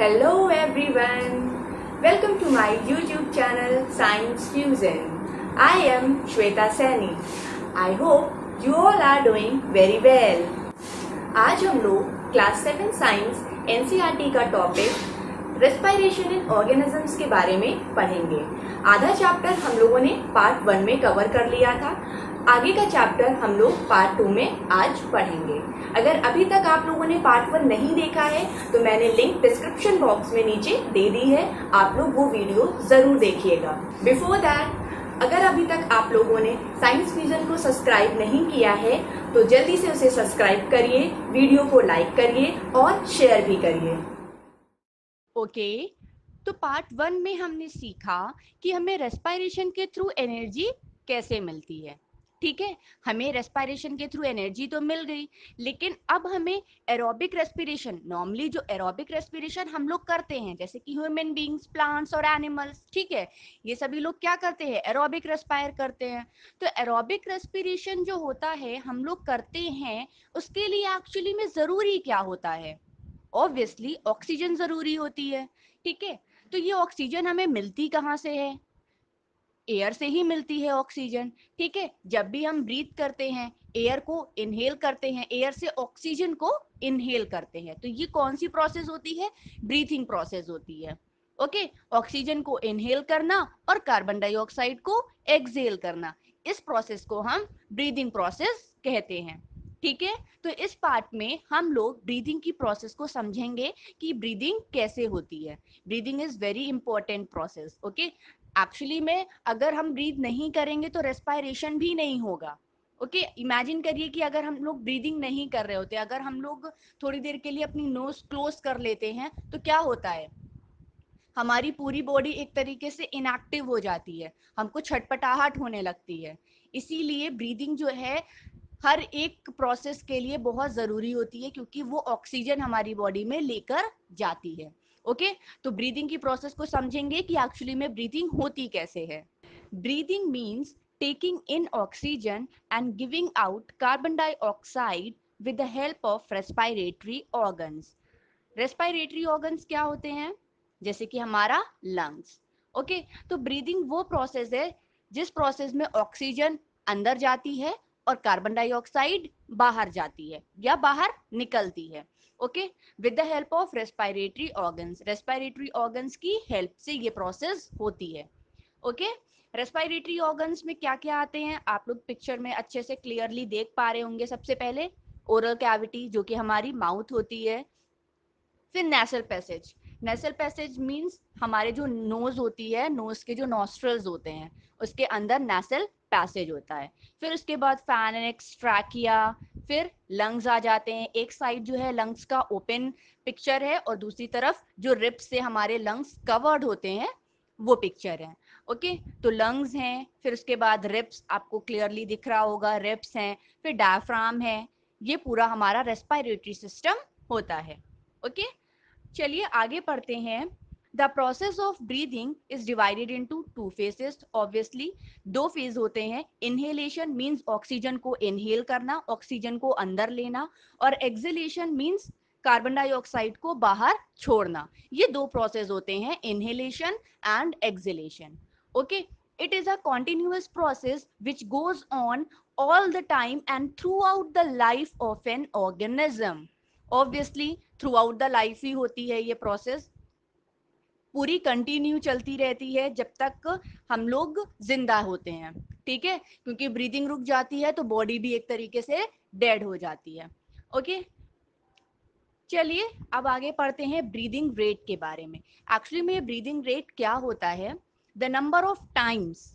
Hello everyone, welcome to my YouTube channel Science Fusion. I am Shweta Saini. I hope you all are doing very well. आज हम लोग class 7 science NCERT का topic respiration in organisms के बारे में पढ़ेंगे। आधा chapter हम लोगों ने पार्ट 1 में कवर कर लिया था। आगे का चैप्टर हम लोग पार्ट 2 में आज पढ़ेंगे। अगर अभी तक आप लोगों ने पार्ट 1 नहीं देखा है तो मैंने लिंक डिस्क्रिप्शन बॉक्स में नीचे दे दी है, आप लोग वो वीडियो जरूर देखिएगा। बिफोर दैट, अगर अभी तक आप लोगों ने साइंस फ्यूजन को सब्सक्राइब नहीं किया है तो जल्दी से उसे सब्सक्राइब करिए, वीडियो को लाइक करिए और शेयर भी करिए। ओके, तो पार्ट 1 में हमने सीखा कि हमें रेस्पिरेशन के थ्रू एनर्जी कैसे मिलती है। ठीक है, हमें रेस्पिरेशन के थ्रू एनर्जी तो मिल गई, लेकिन अब हमें एरोबिक रेस्पिरेशन, नॉर्मली जो एरोबिक रेस्पिरेशन हम लोग करते हैं जैसे कि ह्यूमन बींग्स, प्लांट्स और एनिमल्स, ठीक है, ये सभी लोग क्या करते हैं, एरोबिक रेस्पायर करते हैं। तो एरोबिक रेस्पिरेशन जो होता है हम लोग करते हैं, उसके लिए एक्चुअली में ज़रूरी क्या होता है? ऑब्वियसली ऑक्सीजन ज़रूरी होती है। ठीक है, तो ये ऑक्सीजन हमें मिलती कहाँ से है? एयर से ही मिलती है ऑक्सीजन। ठीक है, जब भी हम ब्रीथ करते हैं, एयर को इनहेल करते हैं, एयर से ऑक्सीजन को इनहेल करते हैं, तो ये कौन सी प्रोसेस होती है? ब्रीथिंग प्रोसेस होती है। ओके, ऑक्सीजन को इनहेल करना और कार्बन डाइऑक्साइड को एक्सहेल करना, इस प्रोसेस को हम ब्रीदिंग प्रोसेस कहते हैं। ठीक है, तो इस पार्ट में हम लोग ब्रीदिंग की प्रोसेस को समझेंगे कि ब्रीदिंग कैसे होती है। Breathing is very important process. Okay, actually में अगर हम ब्रीथ नहीं करेंगे तो रेस्पिरेशन भी नहीं होगा। ओके, इमेजिन करिए कि अगर हम लोग ब्रीदिंग नहीं कर रहे होते, अगर हम लोग थोड़ी देर के लिए अपनी नोज क्लोज कर लेते हैं तो क्या होता है? हमारी पूरी बॉडी एक तरीके से इनएक्टिव हो जाती है, हमको छटपटाहट होने लगती है। इसीलिए ब्रीदिंग जो है हर एक प्रोसेस के लिए बहुत ज़रूरी होती है, क्योंकि वो ऑक्सीजन हमारी बॉडी में लेकर जाती है। ओके, तो ब्रीदिंग की प्रोसेस को समझेंगे कि एक्चुअली में ब्रीदिंग होती कैसे है। Breathing means taking in oxygen and giving out carbon dioxide with the help of respiratory organs. Respiratory organs क्या होते हैं? जैसे कि हमारा लंग्स। ओके, तो ब्रीदिंग वो प्रोसेस है जिस प्रोसेस में ऑक्सीजन अंदर जाती है और कार्बन डाइऑक्साइड बाहर जाती है या बाहर निकलती है। Okay, with the help of respiratory organs, respiratory organs की हेल्प से ये प्रोसेस होती है। ओके, रेस्पिरेटरी ऑर्गन्स में क्या क्या आते हैं आप लोग पिक्चर में अच्छे से क्लियरली देख पा रहे होंगे। सबसे पहले ओरल कैविटी, जो कि हमारी माउथ होती है। फिर nasal passage, nasal passage means हमारे जो नोज होती है, नोज के जो नॉस्ट्रल्स होते हैं उसके अंदर नेसल पैसेज होता है। फिर उसके बाद फैरिंक्स, ट्रैकिया, फिर लंग्स आ जाते हैं। एक साइड जो है लंग्स का ओपन पिक्चर है और दूसरी तरफ जो रिब्स से हमारे लंग्स कवर्ड होते हैं वो पिक्चर है। ओके, तो लंग्स हैं, फिर उसके बाद रिब्स आपको क्लियरली दिख रहा होगा, रिब्स हैं, फिर डायफ्राम है। ये पूरा हमारा रेस्पिरेटरी सिस्टम होता है। ओके, चलिए आगे पढ़ते हैं। The process of breathing is divided into two phases. Obviously दो फेज होते हैं। इनहेलेशन मींस ऑक्सीजन को इनहेल करना, ऑक्सीजन को अंदर लेना, और एक्सहेलेशन मींस कार्बन डाइऑक्साइड को बाहर छोड़ना। ये दो प्रोसेस होते हैं, inhalation and exhalation. Okay, it is a continuous process which goes on all the time and throughout the life of an organism. Obviously throughout the life ही होती है ये प्रोसेस, पूरी कंटिन्यू चलती रहती है जब तक हम लोग जिंदा होते हैं। ठीक है, क्योंकि ब्रीदिंग रुक जाती है तो बॉडी भी एक तरीके से डेड हो जाती है। ओके, चलिए अब आगे पढ़ते हैं ब्रीदिंग रेट के बारे में। एक्चुअली में ब्रीदिंग रेट क्या होता है? The number of times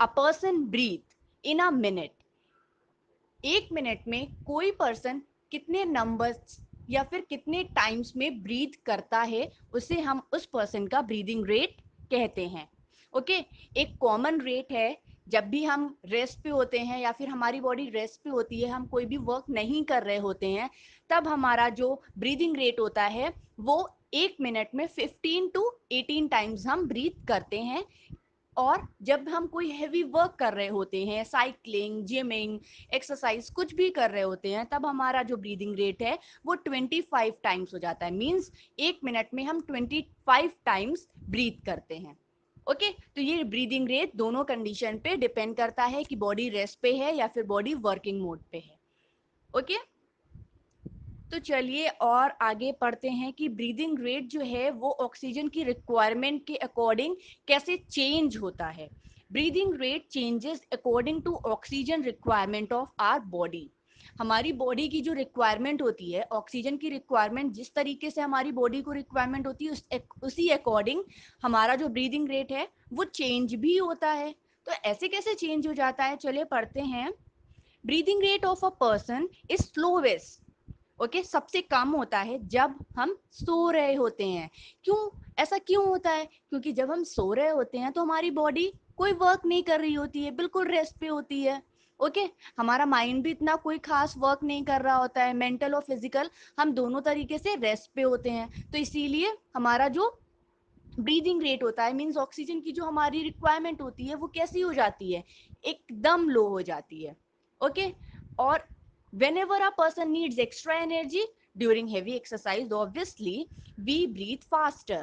a person breath in a minute. एक मिनट में कोई पर्सन कितने नंबर्स या फिर कितने टाइम्स में ब्रीथ करता है, उसे हम उस पर्सन का ब्रीदिंग रेट कहते हैं। ओके, एक कॉमन रेट है जब भी हम रेस्ट पे होते हैं या फिर हमारी बॉडी रेस्ट पे होती है, हम कोई भी वर्क नहीं कर रहे होते हैं, तब हमारा जो ब्रीदिंग रेट होता है वो एक मिनट में 15 to 18 टाइम्स हम ब्रीथ करते हैं। और जब हम कोई हैवी वर्क कर रहे होते हैं, साइकिलिंग, जिमिंग, एक्सरसाइज कुछ भी कर रहे होते हैं, तब हमारा जो ब्रीदिंग रेट है वो 25 टाइम्स हो जाता है। मीन्स 1 मिनट में हम 25 टाइम्स ब्रीथ करते हैं। ओके तो ये ब्रीदिंग रेट दोनों कंडीशन पे डिपेंड करता है कि बॉडी रेस्ट पे है या फिर बॉडी वर्किंग मोड पे है। ओके तो चलिए और आगे पढ़ते हैं कि ब्रीदिंग रेट जो है वो ऑक्सीजन की रिक्वायरमेंट के अकॉर्डिंग कैसे चेंज होता है। Breathing rate changes according to oxygen requirement of our body. हमारी बॉडी की जो रिक्वायरमेंट होती है, ऑक्सीजन की रिक्वायरमेंट जिस तरीके से हमारी बॉडी को रिक्वायरमेंट होती है उसी अकॉर्डिंग हमारा जो ब्रीदिंग रेट है वो चेंज भी होता है। तो ऐसे कैसे चेंज हो जाता है, चलिए पढ़ते हैं। Breathing rate of a person is slowest. Okay सबसे कम होता है जब हम सो रहे होते हैं। क्यों, ऐसा क्यों होता है? क्योंकि जब हम सो रहे होते हैं तो हमारी बॉडी कोई वर्क नहीं कर रही होती है, बिल्कुल रेस्ट पे होती है। ओके हमारा माइंड भी इतना कोई खास वर्क नहीं कर रहा होता है, मेंटल और फिजिकल हम दोनों तरीके से रेस्ट पे होते हैं। तो इसीलिए हमारा जो ब्रीदिंग रेट होता है, मीन्स ऑक्सीजन की जो हमारी रिक्वायरमेंट होती है वो कैसी हो जाती है, एकदम लो हो जाती है। ओके और whenever a person needs extra energy during heavy exercise obviously we breathe faster।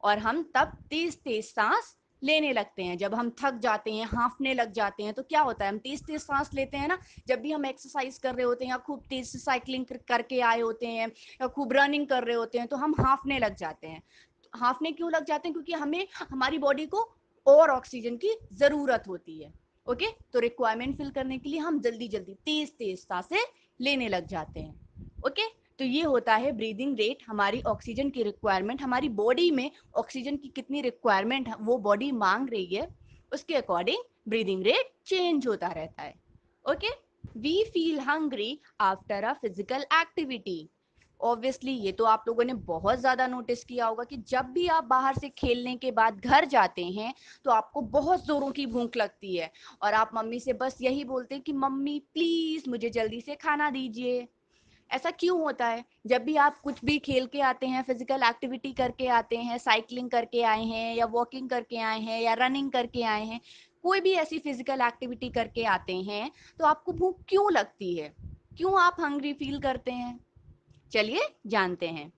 और हम तब तेज तेज सांस लेने लगते हैं। जब हम थक जाते हैं, हांफने लग जाते हैं, तो क्या होता है, हम तेज तेज सांस लेते हैं ना। जब भी हम एक्सरसाइज कर रहे होते हैं या खूब तेज से साइकिलिंग करके आए होते हैं या खूब रनिंग कर रहे होते हैं तो हम हांफने लग जाते हैं। हांफने क्यों लग जाते हैं? क्योंकि हमें हमारी बॉडी को और ऑक्सीजन की जरूरत होती है। ओके तो रिक्वायरमेंट फिल करने के लिए हम जल्दी जल्दी तेज तेज सांसें लेने लग जाते हैं। ओके तो ये होता है ब्रीदिंग रेट, हमारी ऑक्सीजन की रिक्वायरमेंट, हमारी बॉडी में ऑक्सीजन की कितनी रिक्वायरमेंट वो बॉडी मांग रही है उसके अकॉर्डिंग ब्रीदिंग रेट चेंज होता रहता है। Okay we feel hungry after a physical activity. Obviously ये तो आप लोगों ने बहुत ज्यादा नोटिस किया होगा कि जब भी आप बाहर से खेलने के बाद घर जाते हैं तो आपको बहुत जोरों की भूख लगती है और आप मम्मी से बस यही बोलते हैं कि मम्मी प्लीज मुझे जल्दी से खाना दीजिए। ऐसा क्यों होता है? जब भी आप कुछ भी खेल के आते हैं, फिजिकल एक्टिविटी करके आते हैं, साइकिलिंग करके आए हैं या वॉकिंग करके आए हैं या रनिंग करके आए हैं, कोई भी ऐसी फिजिकल एक्टिविटी करके आते हैं तो आपको भूख क्यों लगती है, क्यों आप हंग्री फील करते हैं? चलिए जानते हैं।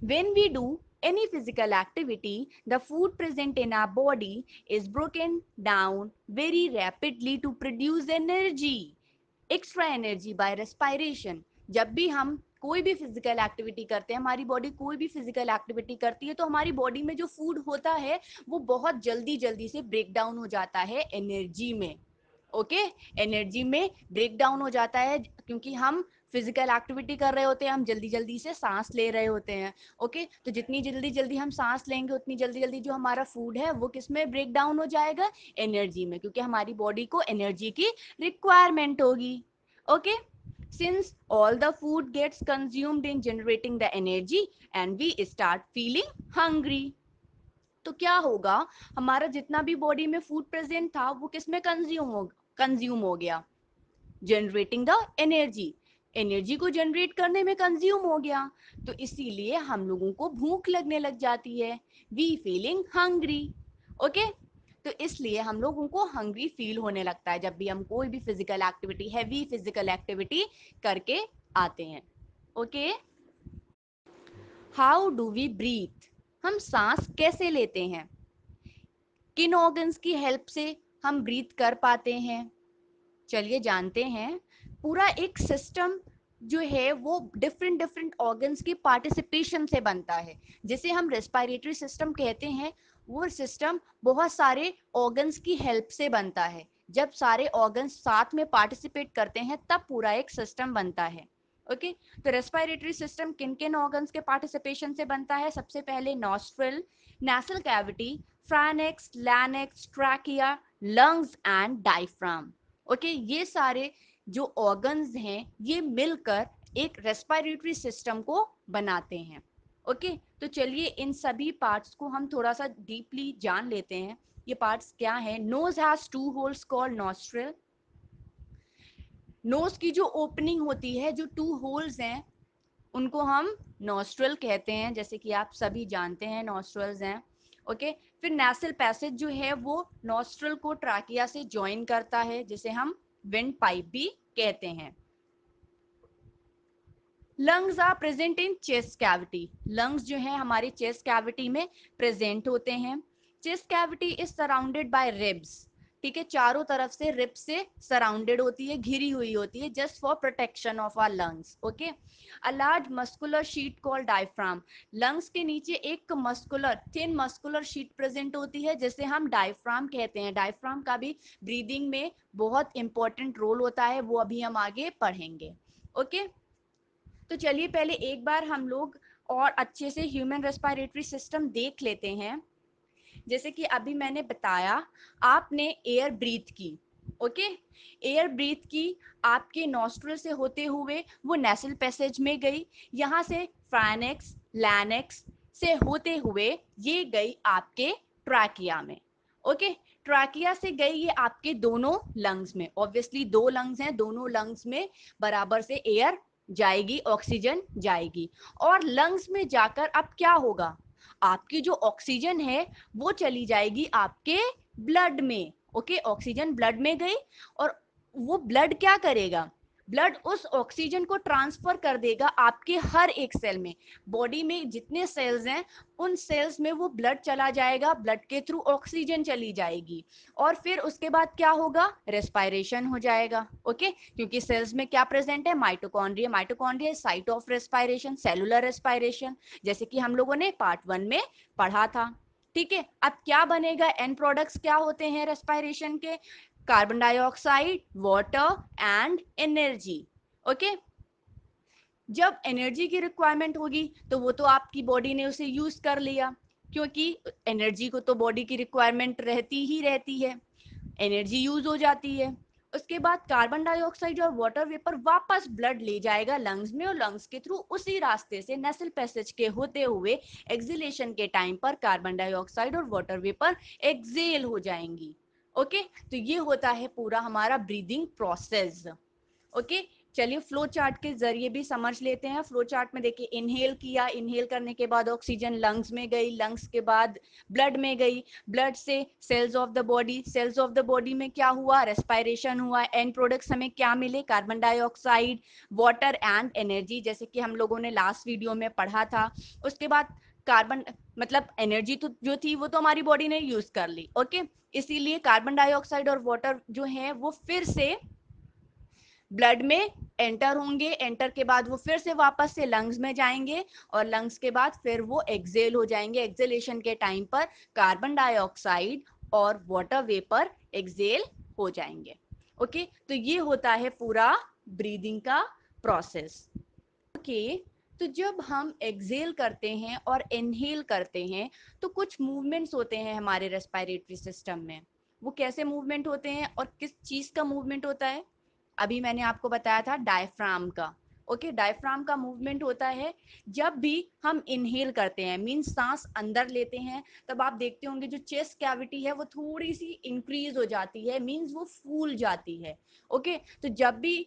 When we do any physical activity, the food present in our body is broken down very rapidly to produce energy, extra energy by respiration। जब भी हम कोई भी फिजिकल एक्टिविटी करते हैं, हमारी बॉडी कोई भी फिजिकल एक्टिविटी करती है तो हमारी बॉडी में जो फूड होता है वो बहुत जल्दी जल्दी से ब्रेक डाउन हो जाता है एनर्जी में। ओके एनर्जी में ब्रेक डाउन हो जाता है क्योंकि हम फिजिकल एक्टिविटी कर रहे होते हैं, हम जल्दी जल्दी से सांस ले रहे होते हैं। ओके तो जितनी जल्दी जल्दी हम सांस लेंगे उतनी जल्दी जल्दी जो हमारा फूड है वो किस में ब्रेक डाउन हो जाएगा, एनर्जी में, क्योंकि हमारी बॉडी को एनर्जी की रिक्वायरमेंट होगी। Okay since all the food gets consumed in generating the energy and we start feeling hungry। तो क्या होगा, हमारा जितना भी बॉडी में फूड प्रेजेंट था वो किस में कंज्यूम हो गया, जनरेटिंग द एनर्जी, एनर्जी को जनरेट करने में कंज्यूम हो गया। तो इसीलिए हम लोगों को भूख लगने लग जाती है, वी फीलिंग हंग्री। ओके तो इसलिए हम लोगों को हंग्री फील होने लगता है जब भी हम कोई भी physical activity, heavy physical activity करके आते हैं। Okay how do we breathe, हम सांस कैसे लेते हैं, किन ऑर्गन्स की हेल्प से हम ब्रीथ कर पाते हैं, चलिए जानते हैं। पूरा एक सिस्टम जो है वो डिफरेंट डिफरेंट ऑर्गन्स की पार्टिसिपेशन से बनता है, जिसे हम रेस्पिरेटरी सिस्टम कहते हैं। वो सिस्टम बहुत सारे ऑर्गन्स की हेल्प से बनता है। जब सारे ऑर्गन्स साथ में पार्टिसिपेट करते हैं तब पूरा एक सिस्टम बनता है। ओके तो रेस्पिरेटरी सिस्टम किन किन ऑर्गन्स के पार्टिसिपेशन से बनता है? सबसे पहले nostril, nasal cavity, pharynx, larynx, trachea, lungs and diaphragm. Okay ये सारे जो ऑर्गन्स हैं ये मिलकर एक रेस्पिरेटरी सिस्टम को बनाते हैं। ओके तो चलिए इन सभी पार्ट्स को हम थोड़ा सा डीपली जान लेते हैं। ये पार्ट्स क्या है? Nose has 2 holes called nostril. Nose की जो ओपनिंग होती है, जो 2 होल्स हैं उनको हम नॉस्ट्रल कहते हैं, जैसे कि आप सभी जानते हैं नॉस्ट्रल्स हैं। ओके। फिर नेसल पैसेज जो है वो नॉस्ट्रल को ट्रैकिया से ज्वाइन करता है, जिसे हम विंड पाइप भी कहते हैं। Lungs are present in chest cavity. Lungs जो है हमारे चेस्ट कैविटी में प्रेजेंट होते हैं। Chest cavity is surrounded by ribs. ठीक है, चारों तरफ से रिब से सराउंडेड होती है, घिरी हुई होती है, just for protection of our lungs. Okay. A large muscular sheet called diaphragm. Lungs के नीचे एक muscular thin muscular sheet present होती है, जिसे हम डायफ्राम कहते हैं। डायफ्राम का भी ब्रीदिंग में बहुत इंपॉर्टेंट रोल होता है, वो अभी हम आगे पढ़ेंगे। ओके। तो चलिए पहले एक बार हम लोग और अच्छे से ह्यूमन रेस्पिरेटरी सिस्टम देख लेते हैं। जैसे कि अभी मैंने बताया, आपने एयर ब्रीथ की। ओके। एयर ब्रीथ की, आपके नॉस्ट्रल से होते हुए वो नेसल पैसेज में गई, यहाँ से फाइनेक्स लैनेक्स से होते हुए ये गई आपके ट्रैकिया में। ओके। ट्रैकिया से गई ये आपके दोनों लंग्स में। ऑब्वियसली दो लंग्स हैं, दोनों लंग्स में बराबर से एयर जाएगी, ऑक्सीजन जाएगी। और लंग्स में जाकर अब क्या होगा, आपकी जो ऑक्सीजन है वो चली जाएगी आपके ब्लड में। ओके। ऑक्सीजन ब्लड में गई और वो ब्लड क्या करेगा, ब्लड उस ऑक्सीजन को ट्रांसफर कर देगा आपके हर एक सेल में। बॉडी में जितने सेल्स हैं उन सेल्स में वो ब्लड चला जाएगा, ब्लड के थ्रू ऑक्सीजन चली जाएगी। और फिर उसके बाद क्या होगा, रेस्पायरेशन हो जाएगा। ओके। क्योंकि सेल्स में क्या प्रेजेंट है, mitochondria. Mitochondria site of respiration, cellular respiration, जैसे कि हम लोगों ने पार्ट 1 में पढ़ा था। ठीक है। अब क्या बनेगा, एंड प्रोडक्ट्स क्या होते हैं रेस्पायरेशन के, carbon dioxide, water and energy. Okay. जब एनर्जी की रिक्वायरमेंट होगी तो वो तो आपकी बॉडी ने उसे यूज कर लिया, क्योंकि एनर्जी को तो बॉडी की रिक्वायरमेंट रहती ही रहती है, एनर्जी यूज हो जाती है। उसके बाद कार्बन डाइऑक्साइड और वाटर वेपर वापस ब्लड ले जाएगा लंग्स में, और लंग्स के थ्रू उसी रास्ते से नेसल पैसेज के होते हुए एक्सहेलेशन के टाइम पर कार्बन डाइऑक्साइड और वाटर वेपर एक्सहेल हो जाएंगी। ओके। तो ये होता है पूरा हमारा ब्रीदिंग प्रोसेस। ओके। चलिए फ्लो चार्ट के जरिए भी समझ लेते हैं। फ्लो चार्ट में देखिए, इनहेल किया, इनहेल करने के बाद ऑक्सीजन लंग्स में गई, लंग्स के बाद ब्लड में गई, ब्लड से cells of the body, cells of the body में क्या हुआ, रेस्पायरेशन हुआ। एंड प्रोडक्ट्स हमें क्या मिले, carbon dioxide, water and energy, जैसे कि हम लोगों ने लास्ट वीडियो में पढ़ा था। उसके बाद कार्बन मतलब एनर्जी तो जो थी वो तो हमारी बॉडी ने यूज कर ली। ओके। इसीलिए कार्बन डाइऑक्साइड और वाटर जो है वो फिर से ब्लड में एंटर होंगे, एंटर के बाद वो फिर से वापस से लंग्स में जाएंगे, और लंग्स के बाद फिर वो एक्सेल हो जाएंगे। एक्सेलेशन के टाइम पर कार्बन डाइऑक्साइड और वाटर वेपर एक्सेल हो जाएंगे। ओके। तो ये होता है पूरा ब्रीदिंग का प्रोसेस। ओके। तो जब हम एक्सेल करते हैं और इनहेल करते हैं तो कुछ मूवमेंट्स होते हैं हमारे रेस्पिरेटरी सिस्टम में। वो कैसे मूवमेंट होते हैं और किस चीज का मूवमेंट होता है, अभी मैंने आपको बताया था डायफ्राम का। ओके। डायफ्राम का मूवमेंट होता है जब भी हम इनहेल करते हैं, मींस सांस अंदर लेते हैं, तब आप देखते होंगे जो चेस्ट कैविटी है वो थोड़ी सी इंक्रीज हो जाती है, मींस वो फूल जाती है। ओके। तो जब भी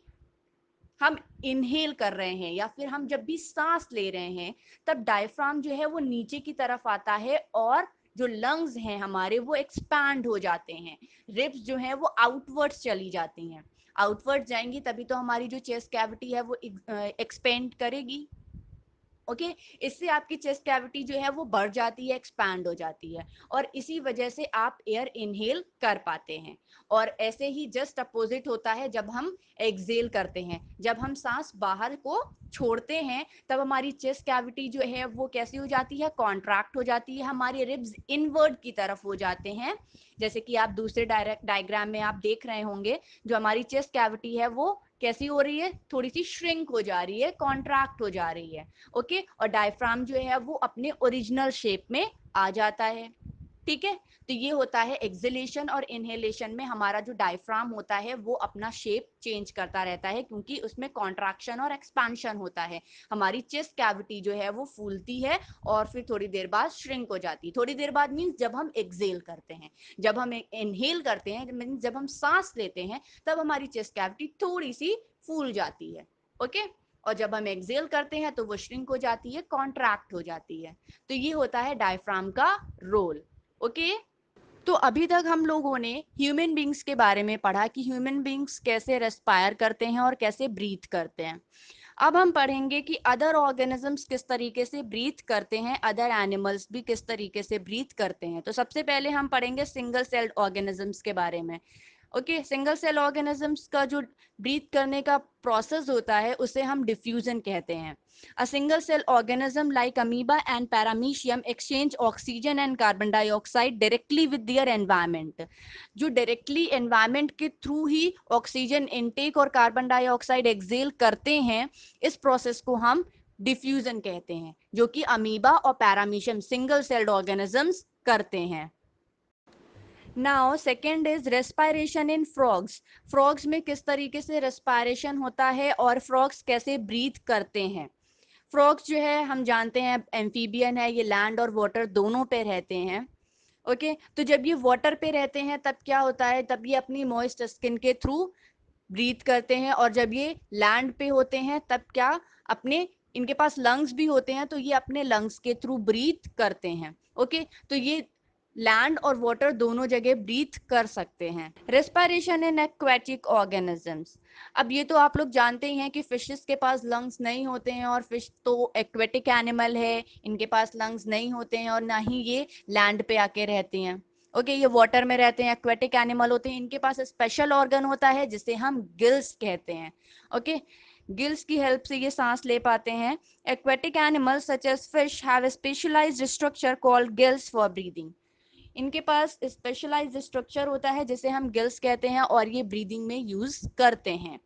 हम इनहेल कर रहे हैं या फिर हम जब भी सांस ले रहे हैं, तब डायफ्राम जो है वो नीचे की तरफ आता है, और जो लंग्स हैं हमारे वो एक्सपैंड हो जाते हैं। रिब्स जो है वो आउटवर्ड्स चली जाती हैं। आउटवर्ड जाएंगी तभी तो हमारी जो चेस्ट कैविटी है वो एक्सपेंड करेगी। ओके। इससे आपकी चेस्ट कैविटी जो है वो बढ़ जाती है, एक्सपैंड हो जाती है, और इसी वजह से आप एयर इनहेल कर पाते हैं। और ऐसे ही जस्ट अपोजिट होता है जब हम एक्सेल करते हैं। जब हम सांस बाहर को छोड़ते हैं तब हमारी चेस्ट कैविटी जो है वो कैसी हो जाती है, कॉन्ट्रैक्ट हो जाती है, हमारे रिब्स इनवर्ड की तरफ हो जाते हैं। जैसे कि आप दूसरे डायग्राम में आप देख रहे होंगे, जो हमारी चेस्ट कैविटी है वो कैसी हो रही है, थोड़ी सी श्रिंक हो जा रही है, कॉन्ट्रैक्ट हो जा रही है। ओके। और डायफ्राम जो है वो अपने ओरिजिनल शेप में आ जाता है। ठीक है। तो ये होता है एक्सहेलेशन और इनहेलेशन में हमारा जो डायफ्राम होता है वो अपना शेप चेंज करता रहता है, क्योंकि उसमें कॉन्ट्रैक्शन और एक्सपेंशन होता है। हमारी चेस्ट कैविटी जो है वो फूलती है और फिर थोड़ी देर बाद श्रिंक हो जाती है। थोड़ी देर बाद मीन्स जब हम एक्सेल करते हैं, जब हम इनहेल करते हैं मीन्स जब हम सांस लेते हैं, तब हमारी चेस्ट कैविटी थोड़ी सी फूल जाती है। ओके। और जब हम एक्सेल करते हैं तो वो श्रिंक हो जाती है, कॉन्ट्रैक्ट हो जाती है। तो ये होता है डायफ्राम का रोल। ओके। तो अभी तक हम लोगों ने ह्यूमन बींग्स के बारे में पढ़ा कि ह्यूमन बींग्स कैसे रेस्पायर करते हैं और कैसे ब्रीथ करते हैं। अब हम पढ़ेंगे कि अदर ऑर्गेनिजम्स किस तरीके से ब्रीथ करते हैं, अदर एनिमल्स भी किस तरीके से ब्रीथ करते हैं। तो सबसे पहले हम पढ़ेंगे सिंगल सेल्ड ऑर्गेनिजम्स के बारे में। ओके, सिंगल सेल ऑर्गेनिजम्स का जो ब्रीथ करने का प्रोसेस होता है उसे हम डिफ्यूजन कहते हैं। A single cell organism like amoeba and paramecium exchange oxygen and carbon dioxide directly with their environment. जो डायरेक्टली एनवायरनमेंट के थ्रू ही ऑक्सीजन इनटेक और कार्बन डाइऑक्साइड एक्सेल करते हैं, इस प्रोसेस को हम डिफ्यूजन कहते हैं, जो कि अमीबा और पैरामीशियम सिंगल सेल्ड ऑर्गेनिजम्स करते हैं। Now second is respiration in frogs. Frogs में किस तरीके से रेस्पायरेशन होता है और फ्रॉग्स कैसे ब्रीथ करते हैं। फ्रॉग्स जो है हम जानते हैं एम्फीबियन है, ये लैंड और वाटर दोनों पे रहते हैं। ओके, तो जब ये वाटर पे रहते हैं तब क्या होता है, तब ये अपनी मॉइस्ट स्किन के थ्रू ब्रीथ करते हैं, और जब ये लैंड पे होते हैं तब क्या, अपने इनके पास लंग्स भी होते हैं तो ये अपने लंग्स के थ्रू ब्रीथ करते हैं। ओके, तो ये लैंड और वाटर दोनों जगह ब्रीथ कर सकते हैं। Respiration in aquatic organisms. अब ये तो आप लोग जानते ही हैं कि फिशेस के पास लंग्स नहीं होते हैं, और फिश तो एक्वेटिक एनिमल है, इनके पास लंग्स नहीं होते हैं और ना ही ये लैंड पे आके रहते हैं। ओके, ये वाटर में रहते हैं, एक्वेटिक एनिमल होते हैं, इनके पास स्पेशल ऑर्गन होता है जिसे हम गिल्स कहते हैं। ओके, गिल्स की हेल्प से ये सांस ले पाते हैं। Aquatic animals such as fish have a specialized structure called gills for breathing। इनके पास स्पेशलाइज्ड स्ट्रक्चर होता है जिसे हम गिल्स कहते हैं, और ये ब्रीदिंग में यूज करते हैं।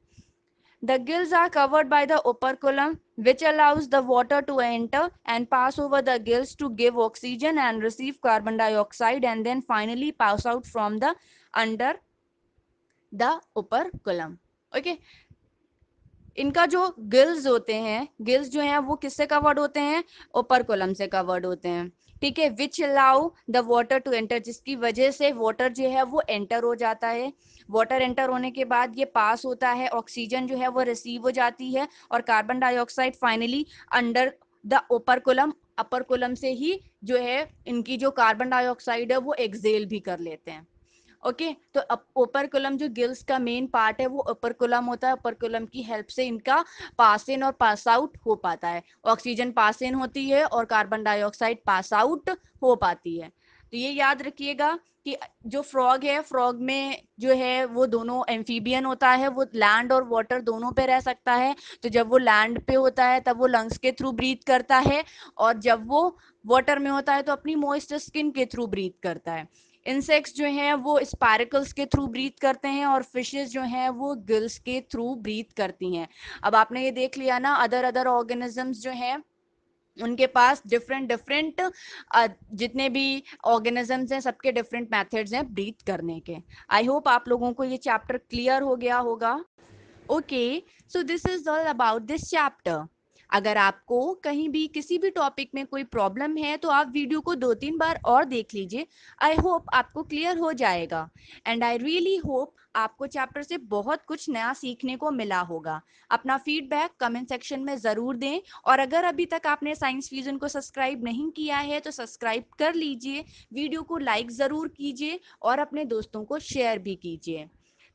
The gills are covered by the operculum, which allows the water to enter and pass over the gills to give oxygen and receive carbon dioxide, and then finally pass out from the under the operculum। Okay, इनका जो gills होते हैं, gills जो हैं वो किससे covered होते हैं, ओपरकुलम से कवर्ड होते हैं। ठीक है, which allow the water to enter, जिसकी वजह से वाटर जो है वो एंटर हो जाता है। वाटर एंटर होने के बाद ये पास होता है, ऑक्सीजन जो है वो रिसीव हो जाती है, और carbon dioxide finally under the operculum, अपर से ही जो है इनकी जो कार्बन डाइऑक्साइड है वो एक्सेल भी कर लेते हैं। ओके, तो ओपरकुलम जो गिल्स का मेन पार्ट है वो ओपरकुलम होता है। ओपरकुलम की हेल्प से इनका पास इन और पास आउट हो पाता है, ऑक्सीजन पास इन होती है और कार्बन डाइऑक्साइड पास आउट हो पाती है। तो ये याद रखिएगा कि जो फ्रॉग है, फ्रॉग में जो है वो दोनों एम्फीबियन होता है, वो लैंड और वाटर दोनों पे रह सकता है। तो जब वो लैंड पे होता है तब वो लंग्स के थ्रू ब्रीथ करता है, और जब वो वाटर में होता है तो अपनी मॉइस्ट स्किन के थ्रू ब्रीथ करता है। इंसेक्ट्स जो हैं वो स्पाइरकल्स के थ्रू ब्रीथ करते हैं, और फिशेस जो हैं वो गिल्स के थ्रू ब्रीथ करती हैं। अब आपने ये देख लिया ना, अदर अदर ऑर्गेनिजम्स जो हैं उनके पास डिफरेंट डिफरेंट जितने भी ऑर्गेनिजम्स हैं सबके डिफरेंट मेथड्स हैं ब्रीथ करने के। आई होप आप लोगों को ये चैप्टर क्लियर हो गया होगा। Okay, so this is all about this chapter. अगर आपको कहीं भी किसी भी टॉपिक में कोई प्रॉब्लम है तो आप वीडियो को 2-3 बार और देख लीजिए। आई होप आपको क्लियर हो जाएगा, एंड आई रियली होप आपको चैप्टर से बहुत कुछ नया सीखने को मिला होगा। अपना फीडबैक कमेंट सेक्शन में ज़रूर दें, और अगर अभी तक आपने साइंस फ्यूजन को सब्सक्राइब नहीं किया है तो सब्सक्राइब कर लीजिए, वीडियो को लाइक ज़रूर कीजिए और अपने दोस्तों को शेयर भी कीजिए।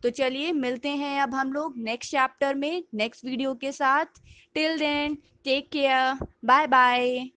तो चलिए मिलते हैं अब हम लोग नेक्स्ट चैप्टर में नेक्स्ट वीडियो के साथ। Till then take care, bye bye.